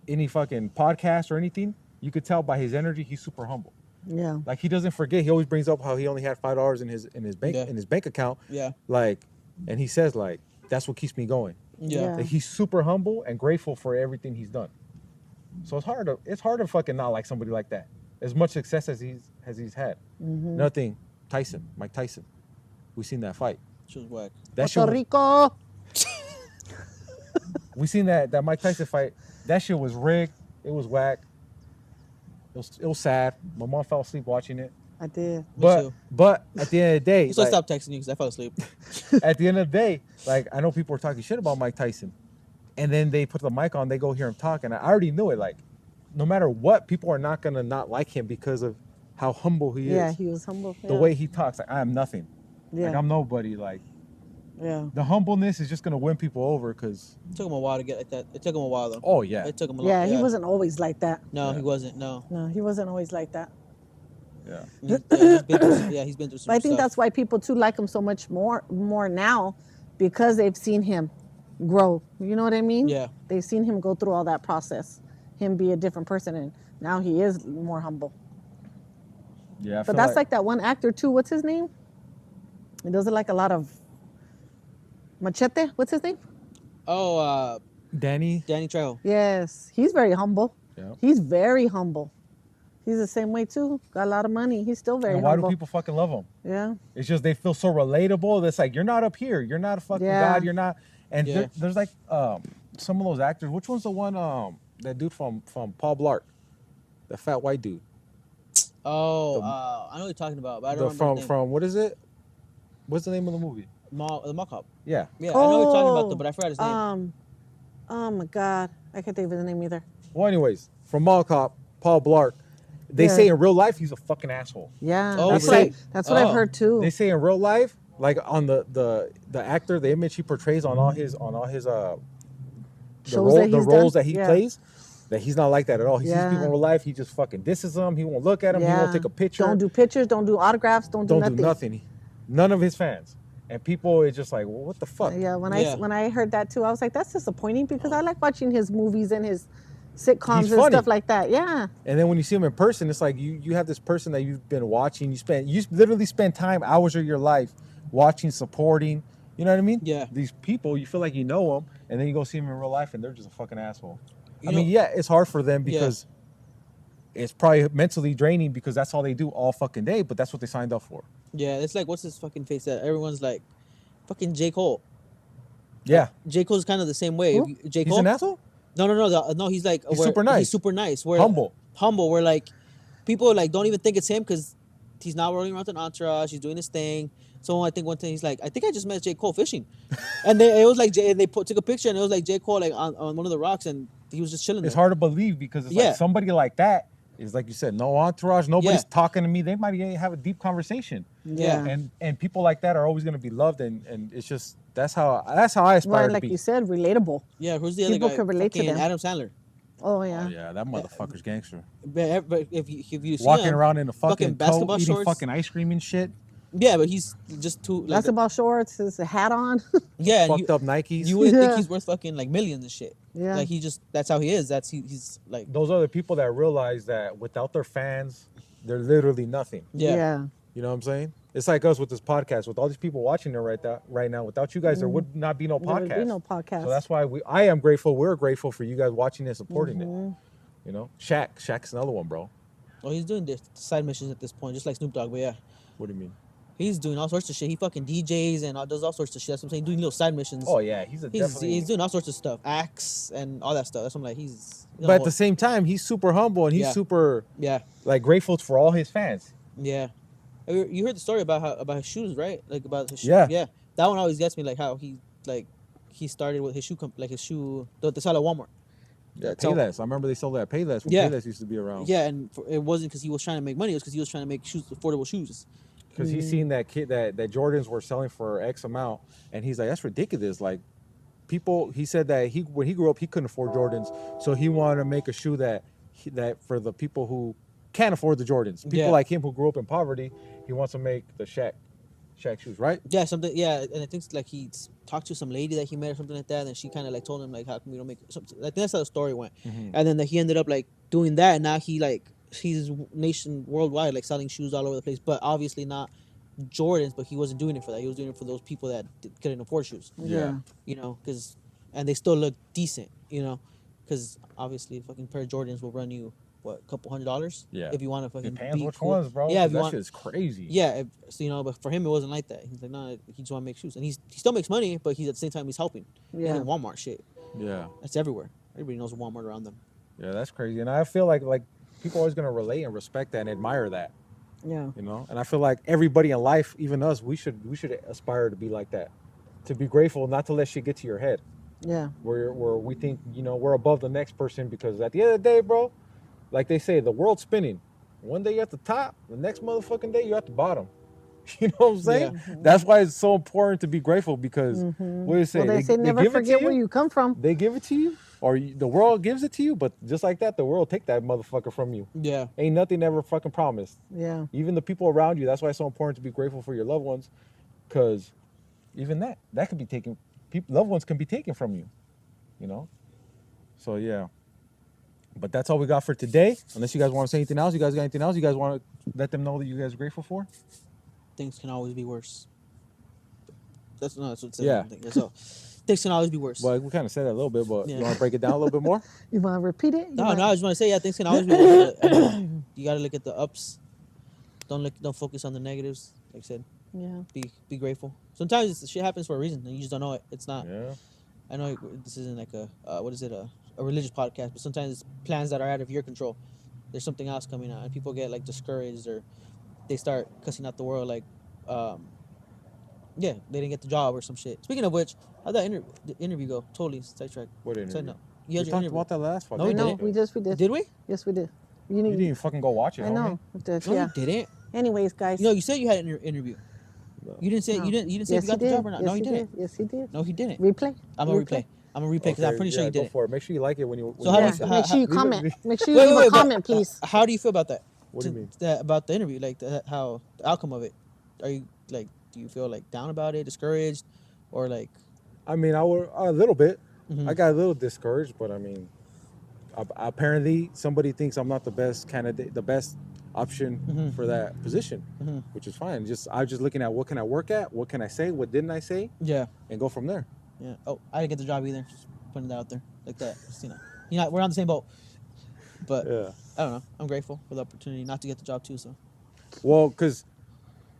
any fucking podcast or anything, you could tell by his energy he's super humble. Yeah. Like he doesn't forget. He always brings up how he only had $5 in his bank account. Yeah. Like, and he says like that's what keeps me going. Yeah. Like, he's super humble and grateful for everything he's done. So it's hard to fucking not like somebody like that. As much success as he's had. Mm-hmm. Nothing. Mike Tyson. We seen that fight. She was whack. That shit Puerto was, Rico. we seen that Mike Tyson fight. That shit was rigged. It was whack. It was sad. My mom fell asleep watching it. I did. too. But at the end of the day, So I like, stopped texting you because I fell asleep. at the end of the day, like I know people were talking shit about Mike Tyson, and then they put the mic on, they go hear him talk, and I already knew it. Like, no matter what, people are not gonna not like him because of how humble he Yeah, is. he was humble. The way he talks, like I am nothing. Yeah. Like I'm nobody. Like Yeah. the humbleness is just gonna win people over. Cause It took him a while to get like that. It took him a while though. oh yeah, It took him a Yeah, lot. he wasn't always like that. No, Yeah. he wasn't. No. No, he wasn't always like that. yeah, He's been through some But I think stuff. that's why people too like him so much more now, because they've seen him grow. You know what I mean? Yeah. They've seen him go through all that process, him be a different person, and now he is more humble. yeah. I But feel that's like that one actor too. What's his name? He does like a lot of Machete. What's his name? Oh, Danny. Danny Trejo. Yes, he's very humble. Yeah. He's very humble. He's the same way too. Got a lot of money. He's still very And why humble. do people fucking love him? Yeah. It's just they feel so relatable. That's like you're not up here. You're not a fucking Yeah. god. You're not. And Yeah. there's like some of those actors. Which one's the one that dude from Paul Blart, the fat white dude? Oh, I know what you're talking about, but I don't remember From his name. from what is it? What's the name of the movie? The Mall Cop. Yeah. Yeah, I know what you're talking about, Oh, though, but I forgot his name. Oh my God, I can't think of his name either. Well, anyways, from Mall Cop, Paul Blart. They Yeah. say in real life he's a fucking asshole. Yeah, Oh, that's really? that's what I've Oh. heard too. They say in real life, like on the actor, the image he portrays on all his the Shows that he's roles done? that he Yeah. plays, that he's not like that at all. He sees Yeah. people in real life, he just fucking disses them. He won't look at them. He won't take a picture. Don't do pictures. Don't do autographs. Don't do nothing. None of his fans. And people is just like, well, what the fuck? Yeah, when Yeah. I heard that too, I was like, that's disappointing because I like watching his movies and his sitcoms He's and funny. stuff like that. Yeah. And then when you see him in person, it's like you have this person that you've been watching. You literally spend time, hours of your life watching, supporting. You know what I mean? Yeah. These people, you feel like you know them, and then you go see them in real life, and they're just a fucking asshole. You I know- mean, yeah, it's hard for them Yeah. because it's probably mentally draining because that's all they do all fucking day, but that's what they signed up for. Yeah, it's like, what's his fucking face that everyone's like, fucking J. Cole. Yeah. J. Cole's kind of the same way. Who? J. He's Cole? an asshole? No, he's like, He's super nice. He's super nice. Where, Humble. Humble, where like, people like don't even think it's him because he's not rolling around with an entourage. He's doing his thing. So I think one thing he's like, I think I just met J. Cole fishing. And it was like, took a picture and it was like J. Cole like on one of the rocks and he was just chilling there. It's hard to believe because it's Yeah. like somebody like that is like you said, no entourage, nobody's Yeah. talking to me. They might even have a deep conversation. Yeah. And people like that are always gonna be loved and it's just that's how I aspire Well, to like be. you said, relatable. Yeah, who's the other People guy? could relate to Fucking them. Adam Sandler. Oh yeah. Oh yeah, that motherfucker's gangster. But if you see Walking him, around in a fucking coat, basketball eating shorts. fucking ice cream and shit. Yeah, but he's just too like Basketball shorts, his hat on. yeah, and Fucked up Nikes. you wouldn't think Yeah. he's worth fucking like millions and shit. Yeah. Like that's how he is. He's like Those are the people that realize that without their fans, they're literally nothing. yeah. You know what I'm saying? It's like us with this podcast, with all these people watching it right now. Without you guys, there would not be no There would podcast. be no podcast. So that's why I am grateful. We're grateful for you guys watching and supporting it. You know, Shaq's another one, bro. Well, he's doing the side missions at this point, just like Snoop Dogg. But yeah, What do you mean? He's doing all sorts of shit. He fucking DJs and does all sorts of shit. That's what I'm saying. Doing little side missions. Oh yeah, he's a definitely. He's doing all sorts of stuff, acts and all that stuff. That's what I'm like. He's But at the same time, he's super humble and he's Yeah. super yeah, like grateful for all his fans. yeah. You heard the story about his shoes, right? Like about his shoes. Yeah. Yeah. That one always gets me. Like how he started with his shoe the sell at Walmart. Yeah, That's all- Payless. I remember they sold that at Payless when Yeah. Payless used to be around. Yeah, and it wasn't because he was trying to make money. It was because he was trying to make affordable shoes. Because he's seen that kid that Jordans were selling for X amount, and he's like, that's ridiculous. Like, people. He said that when he grew up, he couldn't afford Jordans, so he wanted to make a shoe that for the people who can't afford the Jordans. People Yeah. like him who grew up in poverty, he wants to make the Shaq shoes, right? Yeah, something. Yeah, and I think like he talked to some lady that he met or something like that, and she kind of like told him like, how come we don't make something? I think that's how the story went. Mhm. And then he ended up like doing that, and now he's worldwide like selling shoes all over the place, but obviously not Jordans. But he wasn't doing it for that. He was doing it for those people that couldn't afford shoes. Yeah. You know, and they still look decent. You know, because obviously fucking pair of Jordans will run you what, a couple $100s. Yeah. If you want to fucking Depends be which cool. ones, bro. Yeah, if you that want. shit's crazy. Yeah, so, you know, but for him it wasn't like that. He's like, no, he just want to make shoes, and he still makes money, but he's at the same time he's helping. Yeah. And Walmart shit, Yeah. that's everywhere. Everybody knows Walmart around them. Yeah, that's crazy. And I feel like people are always gonna relate and respect that and admire that. Yeah. You know, and I feel like everybody in life, even us, we should aspire to be like that, to be grateful, not to let shit get to your head, Yeah. where we think we're above the next person, because at the end of the day, bro, like they say, the world's spinning. One day you're at the top, the next motherfucking day you're at the bottom. You know what I'm saying? Yeah. That's why it's so important to be grateful, because what do you say? Well, they say never give it to forget you, where you come from. They give it to you, or the world gives it to you, but just like that, the world take that motherfucker from you. Yeah, Ain't nothing ever fucking promised. Yeah. Even the people around you. That's why it's so important to be grateful for your loved ones, because even that could be taken. Loved ones can be taken from you. You know. So yeah. But that's all we got for today. Unless you guys want to say anything else. You guys got anything else? You guys want to let them know that you guys are grateful for? things can always be worse. That's what it says. Yeah. I think. So things can always be worse. Well, we kind of said that a little bit, but Yeah. you want to break it down a little bit more? You want to repeat it? No, I just want to say, yeah, things can always be worse. You gotta look at the ups. Don't focus on the negatives. Like I said, Yeah. be grateful. Sometimes shit happens for a reason, and you just don't know it. It's not. Yeah. I know this isn't like a religious podcast, but sometimes it's plans that are out of your control. There's something else coming out, and people get like discouraged, or they start cussing out the world, like, yeah, they didn't get the job or some shit. Speaking of which, how'd the interview go? Totally sidetracked. What Side interview? note. We You had your talked interview. about that last fucking No, we I know. didn't. We did. Did we? Yes, we did. You You didn't. didn't even fucking go watch it, I homie. know. No, Yeah. you didn't. Anyways, guys. No, you said you had an interview. No. You didn't say No. you didn't say Yes, if you got he the did. job or not. Yes, No, he he didn't. did. Yes, he did. No, he didn't. Replay. I'm gonna replay. I'm gonna replay because I'm Okay, pretty sure yeah, you go did it. for it. Make sure you like it when you. So when how you do Yeah. you- Make sure you leave it- comment. leave- Make sure you leave a but, comment, please. how do you feel about that? What do you mean? About the interview, like how the outcome of it? Are you like? Do you feel like down about it, discouraged, or like? I mean, I would a little bit. Mhm. I got a little discouraged, but I mean, apparently somebody thinks I'm not the best candidate, the best option Mhm. for that position, Mhm. which is fine. I was just looking at what can I work at, what can I say, what didn't I say, Yeah, and go from there. yeah. Oh, I didn't get the job either. Just putting that out there like that. Just, we're on the same boat. But Yeah. I don't know. I'm grateful for the opportunity not to get the job too. So Well, because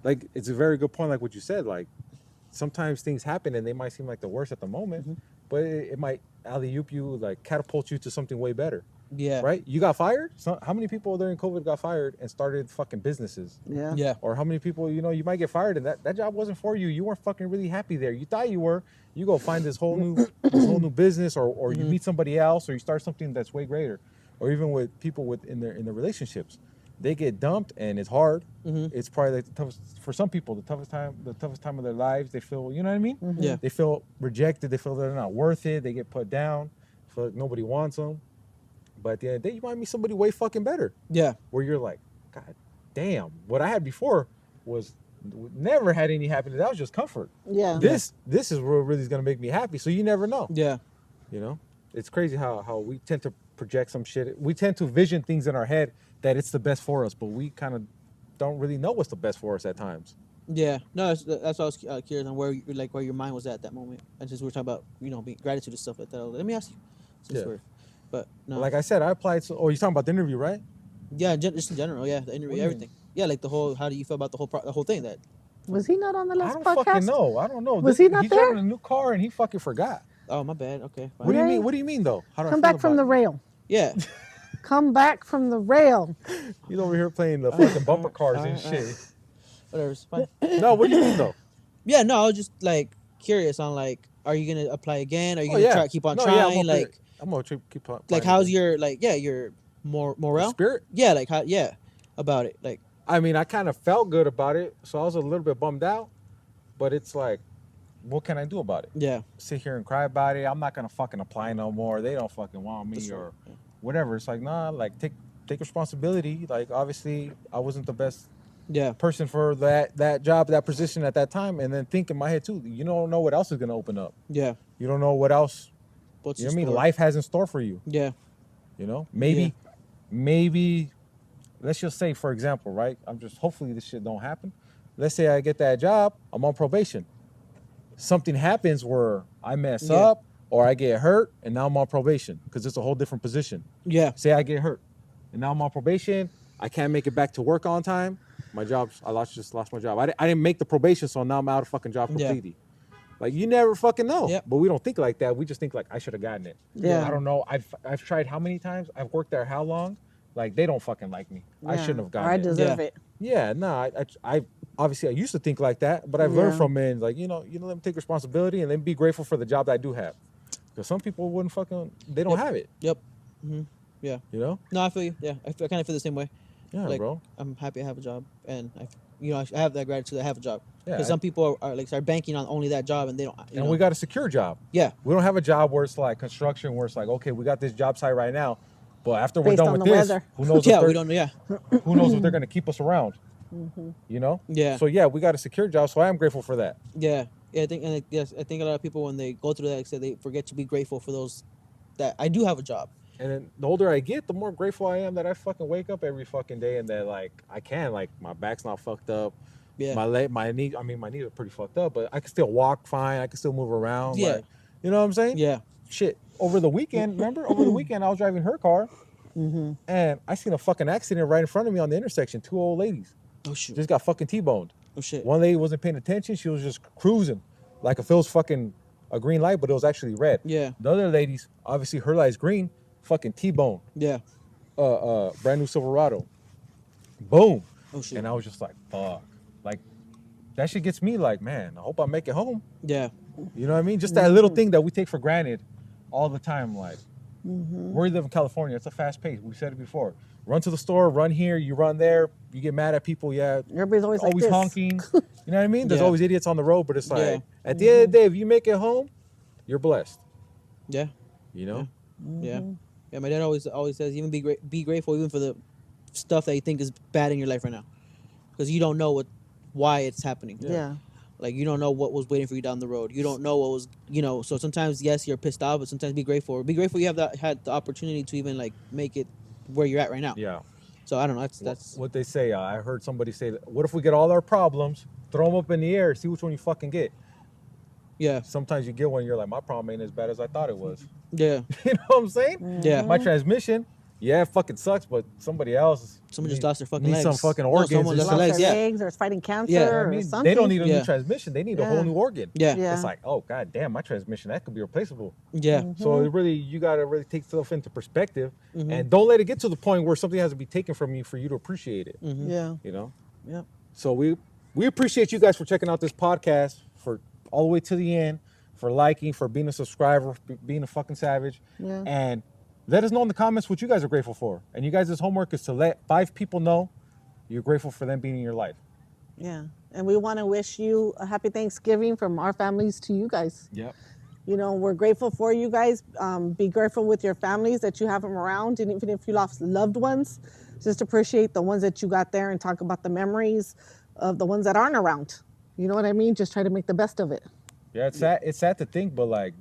like it's a very good point, like what you said. Like sometimes things happen and they might seem like the worst at the moment, Mhm. but it might alley-oop you, like catapult you to something way better. yeah, Right? You got fired? How many people during COVID got fired and started fucking businesses? Yeah. yeah, Or how many people, you might get fired and that job wasn't for you. You weren't fucking really happy there. You thought you were. You go find this whole new business, or you Mhm. meet somebody else, or you start something that's way greater. Or even with people in their relationships. They get dumped and it's hard. Mhm. It's probably like the toughest for some people, the toughest time of their lives. They feel, you know what I mean? Mm-hmm. yeah, They feel rejected. They feel they're not worth it. They get put down. Feel like nobody wants them. But at the end of the day, you might meet somebody way fucking better. yeah, Where you're like, God damn, what I had before was never had any happiness. That was just comfort. Yeah. This is what really is gonna make me happy. So you never know. yeah, You know, it's crazy how we tend to project some shit. We tend to vision things in our head that it's the best for us, but we kind of don't really know what's the best for us at times. yeah. No, that's what I was curious on where your mind was at that moment. And since we were talking about being gratitude and stuff like that, I was like, let me ask you. Since Yeah. but no, Like I said, I applied. Oh, you're talking about the interview, right? yeah, just in general, yeah, the What interview, do you everything. Yeah, like the whole. How do you feel about the whole thing? That Was he not on the I last don't podcast? fucking know. I don't know. Was he not He's there? driving a new car and he fucking forgot. Oh, my bad. Okay. Fine. What do you Yay. mean? What do you mean though? How do Come I feel back from about the it? rail. Yeah. Come back from the rail. He's over here playing the fucking bumper cars and shit. Whatever. It's fine. No, what do you mean though? Yeah. No, I was just like curious on like, are you gonna apply again? Are you Oh, gonna yeah. try keep on No, yeah, trying? I'm gonna keep on. Like how's your like your morale? spirit? Yeah. Like how? Yeah. About it. Like. I mean, I kind of felt good about it, so I was a little bit bummed out. But it's like, what can I do about it? Yeah. Sit here and cry about it. I'm not gonna fucking apply no more. They don't fucking want me That's or right, yeah. whatever. It's like, nah, like take responsibility. Like obviously, I wasn't the best Yeah. person for that job, that position at that time. And then think in my head too, you don't know what else is gonna open up. Yeah. You don't know what else. What's You know in what I mean? store? Life has in store for you. Yeah. You know, maybe. Let's just say, for example, right? Hopefully this shit don't happen. Let's say I get that job, I'm on probation. Something happens where I mess Yeah. up or I get hurt and now I'm on probation because it's a whole different position. Yeah. Say I get hurt and now I'm on probation. I can't make it back to work on time. I just lost my job. I didn't make the probation, so now I'm out of fucking job Yeah. completely. Like you never fucking know. Yep. But we don't think like that. We just think like I should have gotten it. Yeah. I don't know. I've tried how many times? I've worked there how long? Like they don't fucking like me. I Yeah. shouldn't have Or gotten I it. deserve Yeah. it. Yeah, no, I obviously I used to think like that, but I've learned Yeah. from it. Like let me take responsibility and then be grateful for the job that I do have. Because some people wouldn't fucking they don't Yep. have it. Yep. Hmm. Yeah. You know? No, I feel you. Yeah. I kind of feel the same way. Yeah, Like, bro. I'm happy I have a job, and I have that gratitude. I have a job. Yeah, Because some people are like start banking on only that job, and they don't. and we got a secure job. Yeah. We don't have a job where it's like construction, where it's like, okay, we got this job site right now, but after we're Based done on with the this, weather. who knows? Yeah. if they're- We don't. Yeah. Who knows if they're gonna keep us around? You know? Yeah. So yeah, we got a secure job, so I am grateful for that. Yeah. Yeah. I think I think a lot of people when they go through that, like I said, they forget to be grateful for those that I do have a job. And then the older I get, the more grateful I am that I fucking wake up every fucking day and that like I can, like my back's not fucked up. Yeah. My knee, I mean my knees are pretty fucked up, but I can still walk fine. I can still move around. Yeah. Like, you know what I'm saying? Yeah. Shit. Over the weekend, remember? Over the weekend I was driving her car and I seen a fucking accident right in front of me on the intersection. Two old ladies Oh shoot. just got fucking T-boned. Oh shit. One lady wasn't paying attention. She was just cruising like if it was fucking a green light, but it was actually red. Yeah. The other ladies, obviously her light's green, fucking T-bone. Yeah. Brand new Silverado. Boom. Oh shit. And I was just like, fuck. Like, that shit gets me like, man, I hope I make it home. Yeah. You know what I mean? Just that little thing that we take for granted all the time. Like, we live in California. It's a fast pace. We said it before. Run to the store, run here, you run there. You get mad at people. Yeah. Everybody's always like this. honking. You know what I mean? There's Yeah. always idiots on the road, but it's like, Yeah. at the end of the day, if you make it home, you're blessed. Yeah. You know? Yeah. Yeah. My dad always says even be grateful even for the stuff that you think is bad in your life right now, because you don't know why it's happening. Yeah. Like you don't know what was waiting for you down the road. You don't know what was So sometimes yes, you're pissed off, but sometimes be grateful. Be grateful you had the opportunity to even like make it where you're at right now. Yeah. So I don't know. That's What they say. I heard somebody say, what if we get all our problems, throw them up in the air, see which one you fucking get? yeah. Sometimes you get one, you're like, my problem ain't as bad as I thought it was. Yeah. You know what I'm saying? Yeah. My transmission, yeah, it fucking sucks, but somebody else Someone just lost their fucking needs legs. some fucking No, organs. someone or lost something. their Lost legs. their Yeah. legs or is fighting cancer Yeah. I or mean, something. they don't need a Yeah. new transmission. They need a whole Yeah. new organ. Yeah. Yeah. It's like, oh god damn, my transmission that could be replaceable. Yeah. So it really, you gotta really take stuff into perspective, Mm-hmm. and don't let it get to the point where something has to be taken from you for you to appreciate it. Mm-hmm. Yeah. You know. Yep. So we appreciate you guys for checking out this podcast, for all the way to the end, for liking, for being a subscriber, for being a fucking savage, Yeah. and let us know in the comments what you guys are grateful for. And you guys' homework is to let 5 people know you're grateful for them being in your life. Yeah. And we want to wish you a happy Thanksgiving from our families to you guys. Yep. You know, we're grateful for you guys. Be grateful with your families that you have them around. And even if you lost loved ones, just appreciate the ones that you got there and talk about the memories of the ones that aren't around. You know what I mean? Just try to make the best of it. Yeah, it's sad. It's sad to think, but like,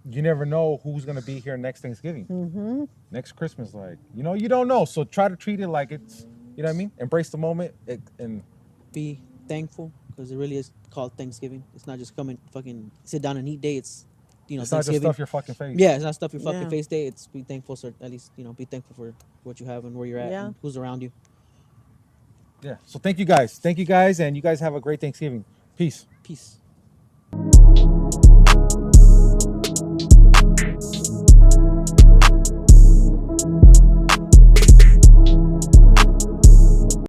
you never know who's gonna be here next Thanksgiving, next Christmas. Like, you don't know. So try to treat it like it's, you know what I mean? Embrace the moment and Be thankful because it really is called Thanksgiving. It's not just come and fucking sit down and eat day. It's it's not just Thanksgiving. stuff your fucking face. Yeah, it's not stuff your fucking Yeah. face day. It's be thankful, so at least be thankful for what you have and where you're at Yeah. and who's around you. Yeah. So thank you guys, and you guys have a great Thanksgiving. Peace. Peace.